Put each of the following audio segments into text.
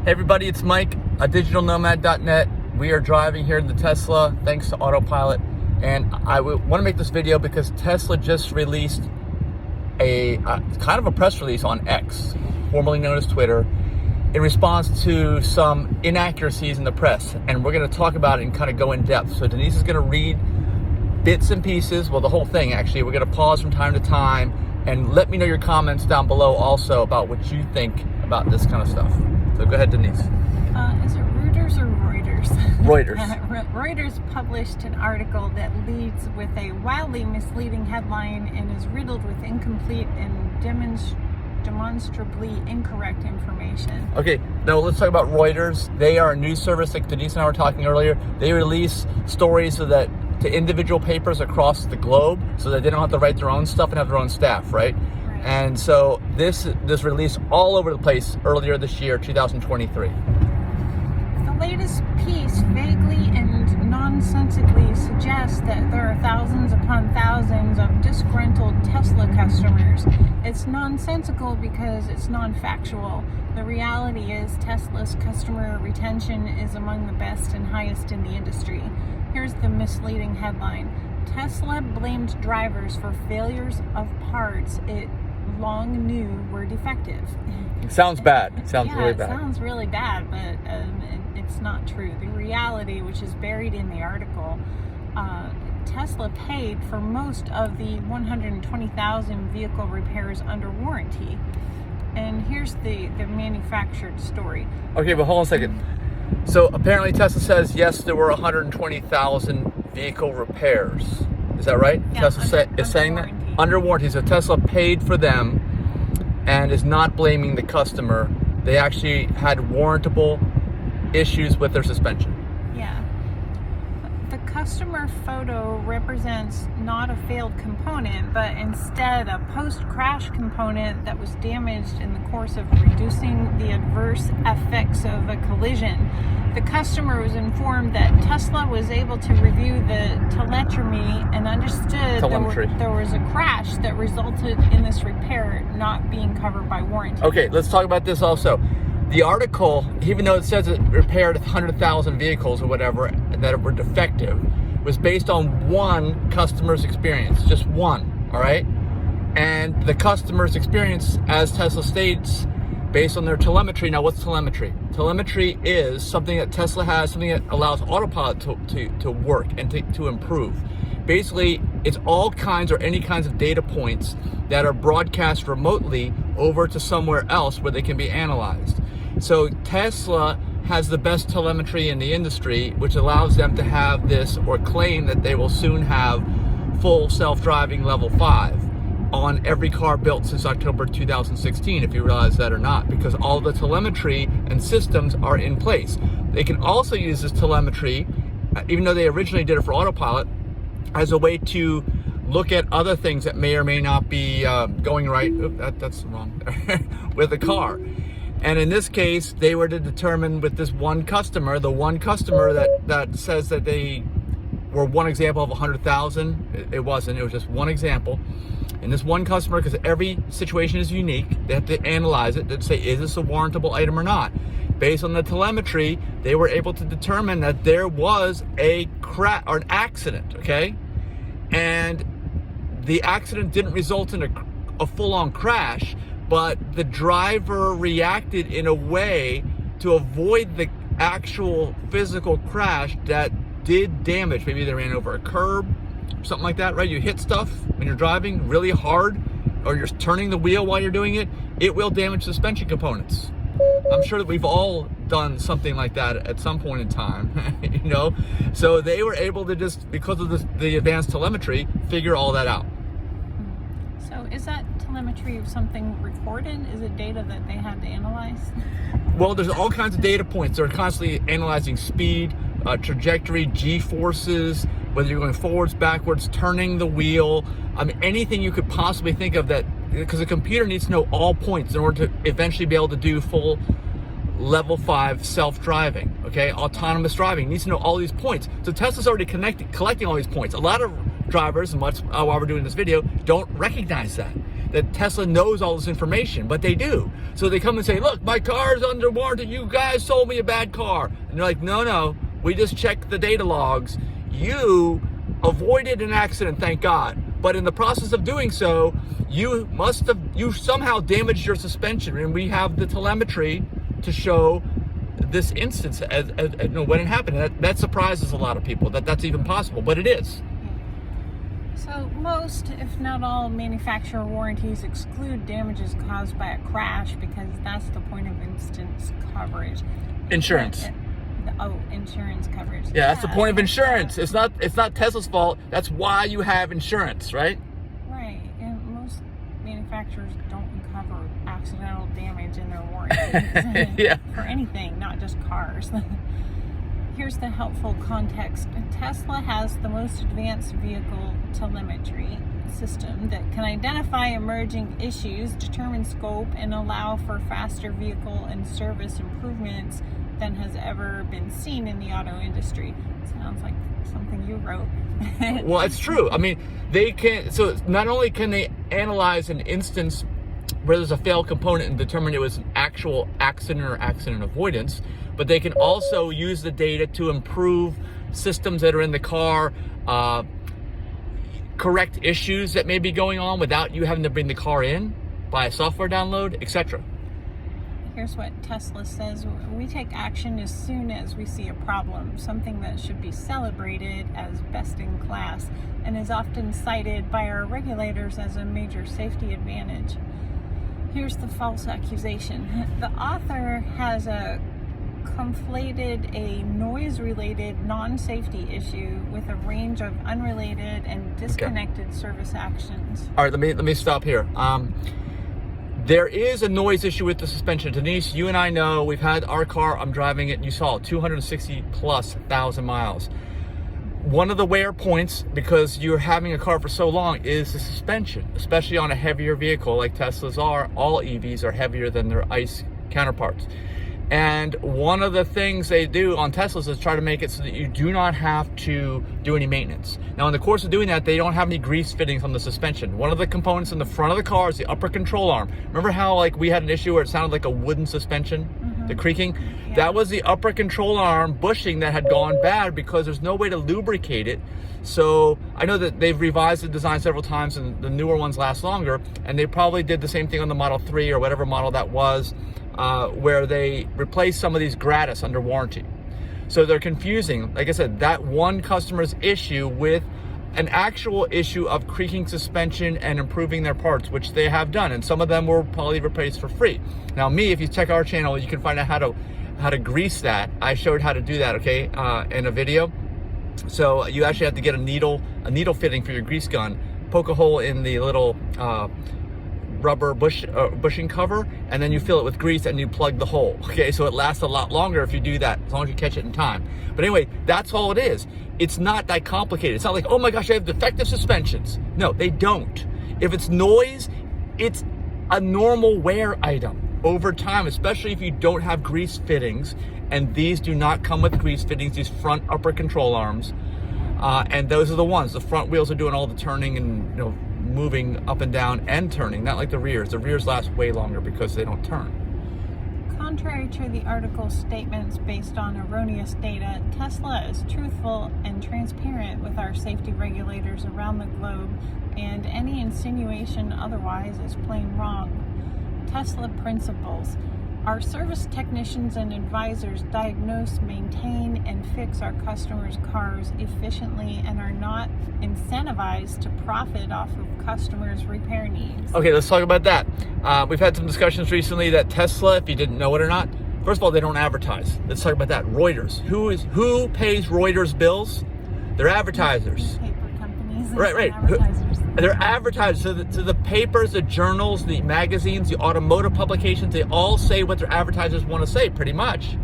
Hey everybody, it's Mike, digitalnomad.net. We are driving here in the Tesla thanks to autopilot, and I want to make this video because Tesla just released a kind of a press release on X, formerly known as Twitter, in response to some inaccuracies in the press, and we're going to talk about it and kind of go in depth. So Denise is going to read bits and pieces, well, the whole thing actually. We're going to pause from time to time and let me know your comments down below also about what you think about this kind of stuff. So go ahead, Denise. Is it Reuters or Reuters? Reuters. Reuters published an article that leads with a wildly misleading headline and is riddled with incomplete and demonstrably incorrect information. Okay, now let's talk about Reuters. They are a news service like Denise and I were talking earlier. They release stories so that to individual papers across the globe so that they don't have to write their own stuff and have their own staff, right? And so this released all over the place earlier this year, 2023. The latest piece vaguely and nonsensically suggests that there are thousands upon thousands of disgruntled Tesla customers. It's nonsensical because it's non-factual. The reality is Tesla's customer retention is among the best and highest in the industry. Here's the misleading headline. Tesla blamed drivers for failures of parts it long knew were defective. It sounds bad. It sounds really bad. It sounds really bad, but it's not true. The reality, which is buried in the article, Tesla paid for most of the 120,000 vehicle repairs under warranty. And here's the manufactured story. Okay, but hold on a second. So apparently Tesla says, yes, there were 120,000 vehicle repairs. Is that right? Yeah, Tesla is saying that? Under warranty. So Tesla paid for them and is not blaming the customer. They actually had warrantable issues with their suspension. Yeah. The customer photo represents not a failed component, but instead a post-crash component that was damaged in the course of reducing the adverse effects of a collision. The customer was informed that Tesla was able to review the telemetry and understood there was a crash that resulted in this repair not being covered by warranty. Okay, let's talk about this also. The article, even though it says it repaired 100,000 vehicles or whatever that were defective, was based on one customer's experience, just one, all right? And the customer's experience, as Tesla states, based on their telemetry. Now, what's telemetry? Telemetry is something that Tesla has, something that allows autopilot to work and to improve. Basically, it's all kinds or any kinds of data points that are broadcast remotely over to somewhere else where they can be analyzed. So Tesla has the best telemetry in the industry, which allows them to have this, or claim that they will soon have, full self-driving level 5 on every car built since October 2016, if you realize that or not, because all the telemetry and systems are in place. They can also use this telemetry, even though they originally did it for autopilot, as a way to look at other things that may or may not be going right. That's wrong. With the car. And in this case, they were to determine with this one customer, the one customer that says that they were one example of 100,000. It wasn't. It was just one example. And this one customer, because every situation is unique, they have to analyze it to say, is this a warrantable item or not? Based on the telemetry, they were able to determine that there was a crash or an accident, okay? And the accident didn't result in a full-on crash, but the driver reacted in a way to avoid the actual physical crash that did damage. Maybe they ran over a curb, something like that, right? You hit stuff when you're driving really hard, or you're turning the wheel while you're doing it, it will damage suspension components. I'm sure that we've all done something like that at some point in time, you know? So they were able to just, because of the advanced telemetry, figure all that out. So is that telemetry something recorded? Is it data that they had to analyze? Well, there's all kinds of data points. They're constantly analyzing speed, trajectory, G-forces, whether you're going forwards, backwards, turning the wheel. I mean, anything you could possibly think of that, because a computer needs to know all points in order to eventually be able to do full level 5 self-driving, okay? Autonomous driving needs to know all these points. So Tesla's already collecting all these points. A lot of drivers, and while we're doing this video, don't recognize that. that Tesla knows all this information, but they do. So they come and say, look, my car's under warranty. You guys sold me a bad car. And they're like, no, we just checked the data logs. You avoided an accident, thank God. But in the process of doing so, you somehow damaged your suspension. And we have the telemetry to show this instance as when it happened. That surprises a lot of people that that's even possible, but it is. So most, if not all, manufacturer warranties exclude damages caused by a crash because that's the point of instance coverage. Insurance. Insurance coverage. Yeah, that's the point of insurance. It's not Tesla's fault. That's why you have insurance, right? Right. And most manufacturers don't cover accidental damage in their warranties. Yeah. For anything, not just cars. Here's the helpful context. Tesla has the most advanced vehicle telemetry system that can identify emerging issues, determine scope, and allow for faster vehicle and service improvements than has ever been seen in the auto industry. Sounds like something you wrote. Well, it's true. I mean, they can, so not only can they analyze an instance where there's a failed component and determine it was an actual accident or accident avoidance, but they can also use the data to improve systems that are in the car, correct issues that may be going on without you having to bring the car in by a software download, etc. Here's what Tesla says. We take action as soon as we see a problem, something that should be celebrated as best in class and is often cited by our regulators as a major safety advantage. Here's the false accusation. The author has conflated a noise-related non-safety issue with a range of unrelated and disconnected service actions. All right, let me stop here. There is a noise issue with the suspension. Denise, you and I know, we've had our car, I'm driving it, you saw it, 260,000+ miles. One of the wear points, because you're having a car for so long, is the suspension, especially on a heavier vehicle like Teslas are. All EVs are heavier than their ICE counterparts. And one of the things they do on Teslas is try to make it so that you do not have to do any maintenance. Now, in the course of doing that, they don't have any grease fittings on the suspension. One of the components in the front of the car is the upper control arm. Remember how like we had an issue where it sounded like a wooden suspension, the creaking? Yeah. That was the upper control arm bushing that had gone bad because there's no way to lubricate it. So I know that they've revised the design several times and the newer ones last longer, and they probably did the same thing on the Model 3 or whatever model that was, where they replaced some of these gratis under warranty. So they're confusing, like I said, that one customer's issue with an actual issue of creaking suspension and improving their parts, which they have done, and some of them were probably replaced for free. Now me, if you check our channel, you can find out how to grease that. I showed how to do that, okay, in a video. So you actually have to get a needle fitting for your grease gun, poke a hole in the little rubber bushing cover, and then you fill it with grease and you plug the hole. Okay, so it lasts a lot longer if you do that, as long as you catch it in time. But anyway, that's all it is. It's not that complicated. It's not like, oh my gosh, I have defective suspensions. No, they don't. If it's noise, it's a normal wear item over time, especially if you don't have grease fittings, and these do not come with grease fittings, these front upper control arms, and those are the ones. The front wheels are doing all the turning and moving up and down and turning, not like the rears. The rears last way longer because they don't turn. Contrary to the article's statements based on erroneous data, Tesla is truthful and transparent with our safety regulators around the globe, and any insinuation otherwise is plain wrong. Tesla principles. Our service technicians and advisors diagnose, maintain, and fix our customers' cars efficiently and are not incentivized to profit off of customers' repair needs. Okay, let's talk about that. We've had some discussions recently that Tesla, if you didn't know it or not, first of all, they don't advertise. Let's talk about that. Reuters. Who pays Reuters bills? They're advertisers. Paper companies. Right. Advertisers. They're advertisers. So the papers, the journals, the magazines, the automotive publications, they all say what their advertisers want to say, pretty much.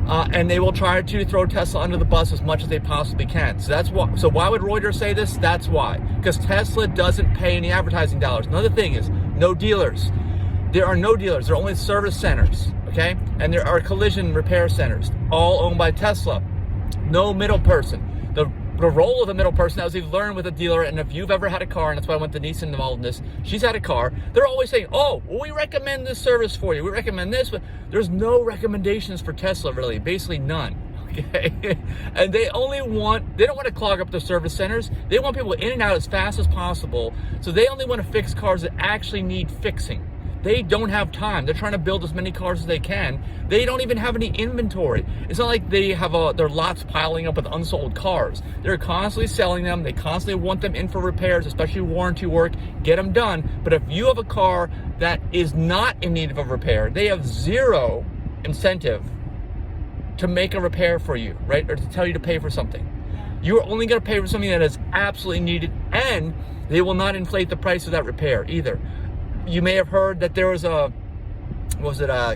And they will try to throw Tesla under the bus as much as they possibly can. So that's why. So why would Reuters say this? That's why. Because Tesla doesn't pay any advertising dollars. Another thing is, no dealers. There are no dealers. There are only service centers, okay? And there are collision repair centers, all owned by Tesla. No middle person. The the role of the middle person, as we've learned with a dealer, and if you've ever had a car, and that's why I want Denise involved in this, she's had a car, they're always saying, oh, well, we recommend this service for you, we recommend this, but there's no recommendations for Tesla, really, basically none, okay? And they don't want to clog up their service centers. They want people in and out as fast as possible, so they only want to fix cars that actually need fixing. They don't have time. They're trying to build as many cars as they can. They don't even have any inventory. It's not like they have their lots piling up with unsold cars. They're constantly selling them. They constantly want them in for repairs, especially warranty work, get them done. But if you have a car that is not in need of a repair, they have zero incentive to make a repair for you, right? Or to tell you to pay for something. You're only gonna pay for something that is absolutely needed, and they will not inflate the price of that repair either. You may have heard that there was a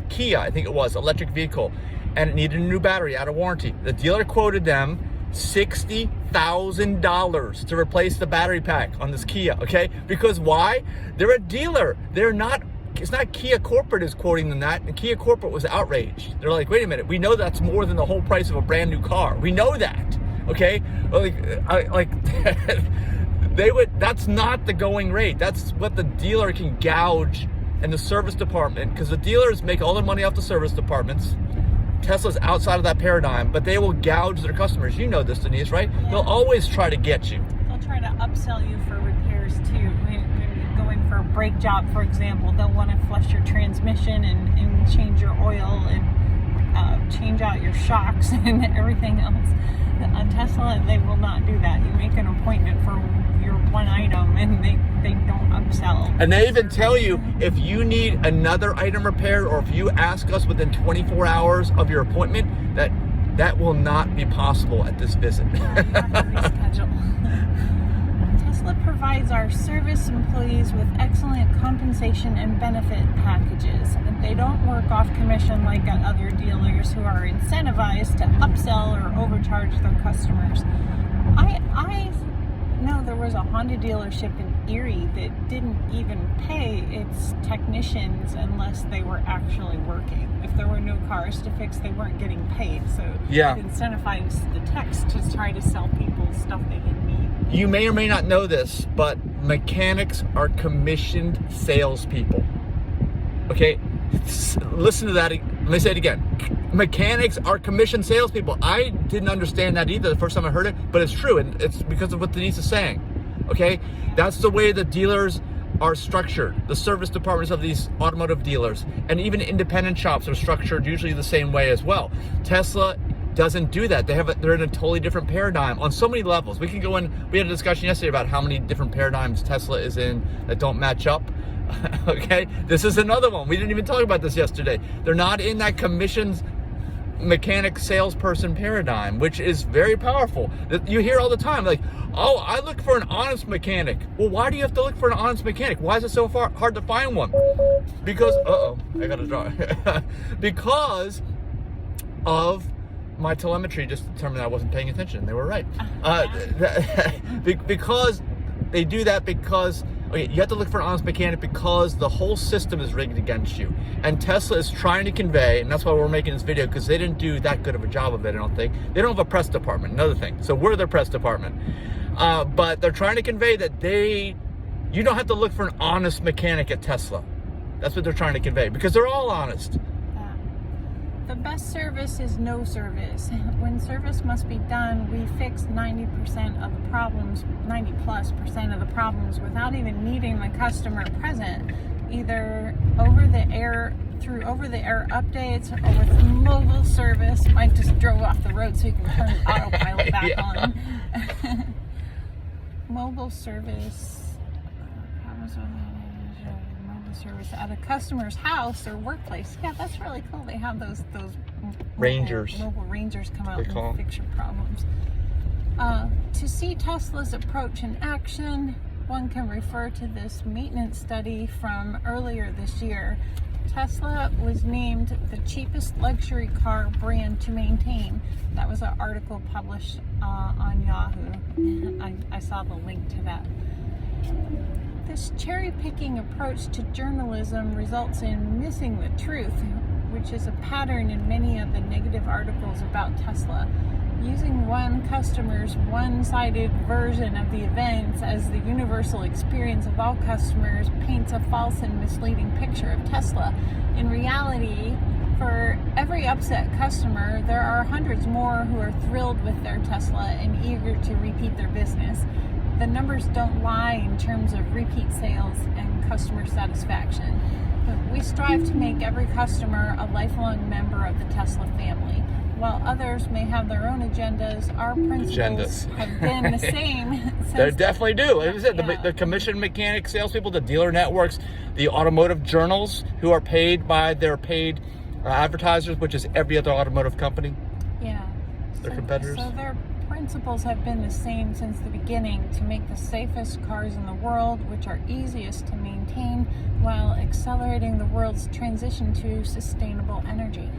Kia, I think it was, electric vehicle, and it needed a new battery out of warranty. The dealer quoted them $60,000 to replace the battery pack on this Kia, okay? Because why? They're a dealer. It's not Kia Corporate is quoting them that, and Kia Corporate was outraged. They're like, wait a minute, we know that's more than the whole price of a brand new car. We know that, okay? That's not the going rate. That's what the dealer can gouge in the service department, because the dealers make all their money off the service departments. Tesla's outside of that paradigm, but they will gouge their customers. You know this, Denise, right? Yeah. They'll always try to get you. They'll try to upsell you for repairs too. When you're going for a brake job, for example, they'll want to flush your transmission and change your oil and change out your shocks and everything else. On Tesla, they will not do that. You make an appointment for your one item, and they don't upsell. And they even tell you, if you need another item repaired, or if you ask us within 24 hours of your appointment, that will not be possible at this visit. You have to reschedule. Tesla provides our service employees with excellent compensation and benefit packages. They don't work off commission like at other dealers who are incentivized to upsell or overcharge their customers. I know there was a Honda dealership in Erie that didn't even pay its technicians unless they were actually working. If there were no cars to fix, they weren't getting paid. So yeah, it incentivized the techs to try to sell people stuff they didn't need. You may or may not know this, but mechanics are commissioned salespeople. Okay, listen to that. Let me say it again. Mechanics are commissioned salespeople. I didn't understand that either the first time I heard it, but it's true, and it's because of what Denise is saying. Okay, that's the way the dealers are structured. The service departments of these automotive dealers, and even independent shops, are structured usually the same way as well. Tesla doesn't do that. They're in a totally different paradigm on so many levels. We can go in. We had a discussion yesterday about how many different paradigms Tesla is in that don't match up. Okay, this is another one. We didn't even talk about this yesterday. They're not in that commissioned mechanic salesperson paradigm, which is very powerful. You hear all the time, like, oh, I look for an honest mechanic. Well, why do you have to look for an honest mechanic? Why is it so hard to find one? Because, I gotta draw. Because of my telemetry just determined I wasn't paying attention. They were right. Because they do that because, okay, you have to look for an honest mechanic because the whole system is rigged against you. And Tesla is trying to convey, and that's why we're making this video, because they didn't do that good of a job of it, I don't think. They don't have a press department, another thing. So we're their press department. But they're trying to convey that you don't have to look for an honest mechanic at Tesla. That's what they're trying to convey, because they're all honest. The best service is no service. When service must be done, we fix 90% of the problems, 90+% of the problems without even needing the customer present, either through over-the-air updates or with mobile service. Mike just drove off the road so you can turn the autopilot back on. Mobile service. Service at a customer's house or workplace. Yeah, that's really cool. They have those Rangers. Mobile Rangers come out and fix your problems. To see Tesla's approach in action, one can refer to this maintenance study from earlier this year. Tesla was named the cheapest luxury car brand to maintain. That was an article published on Yahoo. I saw the link to that. This cherry-picking approach to journalism results in missing the truth, which is a pattern in many of the negative articles about Tesla. using one customer's one-sided version of the events as the universal experience of all customers paints a false and misleading picture of Tesla. In reality, for every upset customer, there are hundreds more who are thrilled with their Tesla and eager to repeat their business. The numbers don't lie in terms of repeat sales and customer satisfaction. But we strive to make every customer a lifelong member of the Tesla family. While others may have their own agendas, our principles have been the same. They definitely do. Like I said, the commission mechanic salespeople, the dealer networks, the automotive journals who are paid by their paid advertisers, which is every other automotive company. Yeah. Their competitors. So their principles have been the same since the beginning: to make the safest cars in the world, which are easiest to maintain, while accelerating the world's transition to sustainable energy.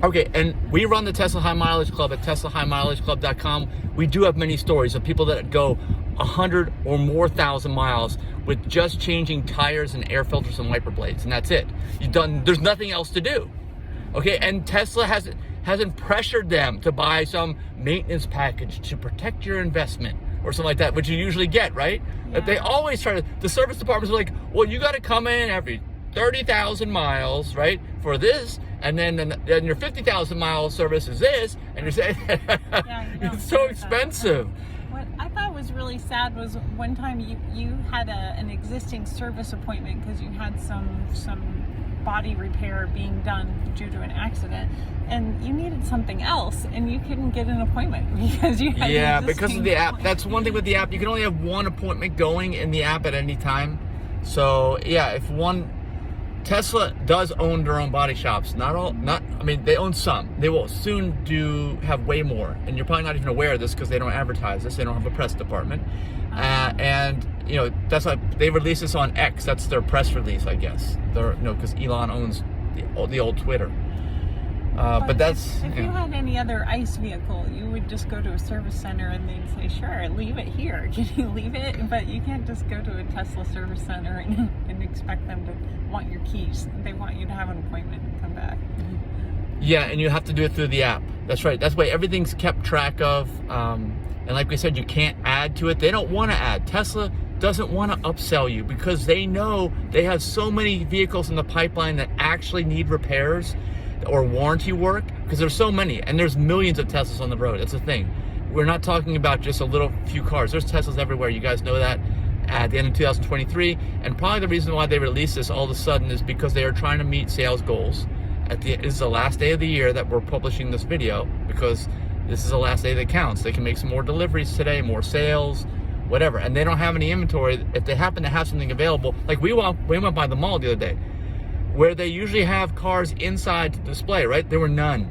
Okay, and we run the Tesla High Mileage Club at TeslaHighMileageClub.com. We do have many stories of people that go 100 or more thousand miles with just changing tires and air filters and wiper blades, and that's it. There's nothing else to do. Okay, and Tesla hasn't pressured them to buy some maintenance package to protect your investment or something like that, which you usually get, right? Yeah. They always try to, the service departments are like, well, you got to come in every 30,000 miles, right, for this, and then your 50,000 mile service is this, and you're saying it's so expensive. What I thought was really sad was one time you had an existing service appointment because you had some body repair being done due to an accident, and you needed something else, and you couldn't get an appointment because you had because of the app. That's one thing with the app. You can only have one appointment going in the app at any time. So yeah, Tesla does own their own body shops. They own some. They will soon have way more. And you're probably not even aware of this because they don't advertise this. They don't have a press department. And that's why they release this on X. That's their press release, I guess. Because Elon owns the old Twitter. But that's... If you had any other ICE vehicle, you would just go to a service center and they'd say, sure, leave it here. Can you leave it? But you can't just go to a Tesla service center and expect them to want your keys. They want you to have an appointment and come back. Yeah, and you have to do it through the app. That's right. That's why everything's kept track of. And like we said, you can't add to it. They don't want to add. Tesla doesn't want to upsell you because they know they have so many vehicles in the pipeline that actually need repairs or warranty work, because there's so many, and there's millions of Teslas on the road. That's the thing. We're not talking about just a few cars. There's Teslas everywhere. You guys know that. At the end of 2023, and probably the reason why they released this all of a sudden is because they are trying to meet sales goals. This is the last day of the year that we're publishing this video, because this is the last day that counts. They can make some more deliveries today, more sales, whatever, and they don't have any inventory. If they happen to have something available, like we went by the mall the other day, where they usually have cars inside to display, right? There were none,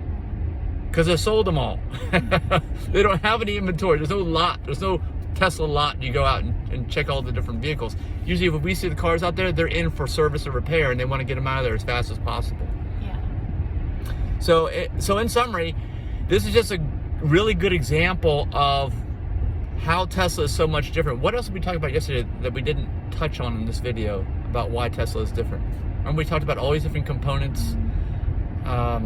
because they sold them all. They don't have any inventory. There's no lot. There's no Tesla lot. You go out and check all the different vehicles. Usually if we see the cars out there, they're in for service or repair, and they want to get them out of there as fast as possible. Yeah. So in summary, this is just a really good example of how Tesla is so much different. What else did we talk about yesterday that we didn't touch on in this video about why Tesla is different? Remember we talked about all these different components. I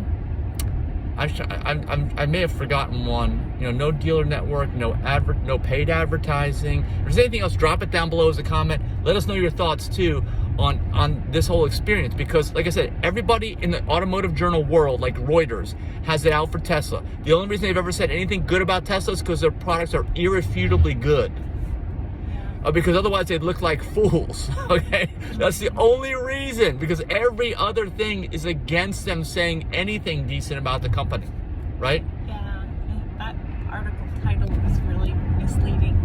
may have forgotten one. No dealer network, no paid advertising. If there's anything else, drop it down below as a comment. Let us know your thoughts too on this whole experience, because like I said, everybody in the automotive journal world, like Reuters, has it out for Tesla. The only reason they've ever said anything good about Tesla is because their products are irrefutably good. Because otherwise they'd look like fools, okay? That's the only reason, because every other thing is against them saying anything decent about the company, right? Yeah, that article title was really misleading.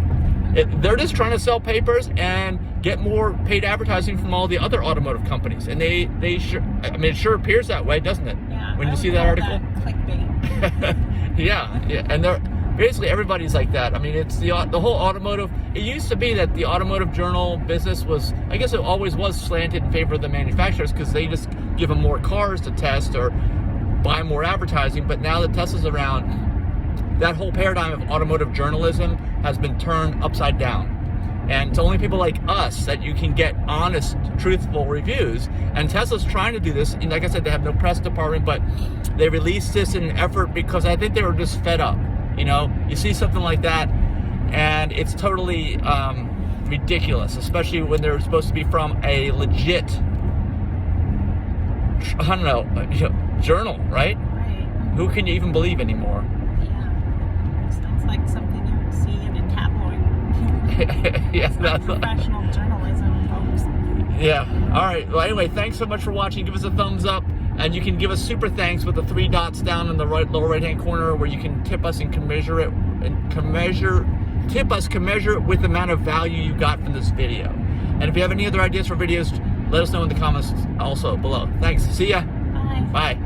They're just trying to sell papers and get more paid advertising from all the other automotive companies, and it sure appears that way, doesn't it? Yeah. When you see that article. Clickbait. yeah, and they're basically everybody's like that. It's the whole automotive. It used to be that the automotive journal business was, I guess it always was slanted in favor of the manufacturers because they just give them more cars to test or buy more advertising. But now that Tesla's around, that whole paradigm of automotive journalism has been turned upside down. And it's only people like us that you can get honest, truthful reviews. And Tesla's trying to do this. And like I said, they have no press department, but they released this in an effort because I think they were just fed up. You know, you see something like that, and it's totally ridiculous, especially when they're supposed to be from a legit, I don't know, journal, right? Right. Who can you even believe anymore? Yeah. Sounds like something you would see in a tabloid. Yeah, It's not professional journalism, folks. Yeah. All right. Well, anyway, thanks so much for watching. Give us a thumbs up, and you can give us super thanks with the 3 dots down in the lower right-hand corner, where you can tip us and commensurate with the amount of value you got from this video. And if you have any other ideas for videos, let us know in the comments also below. Thanks. See ya. Bye. Bye.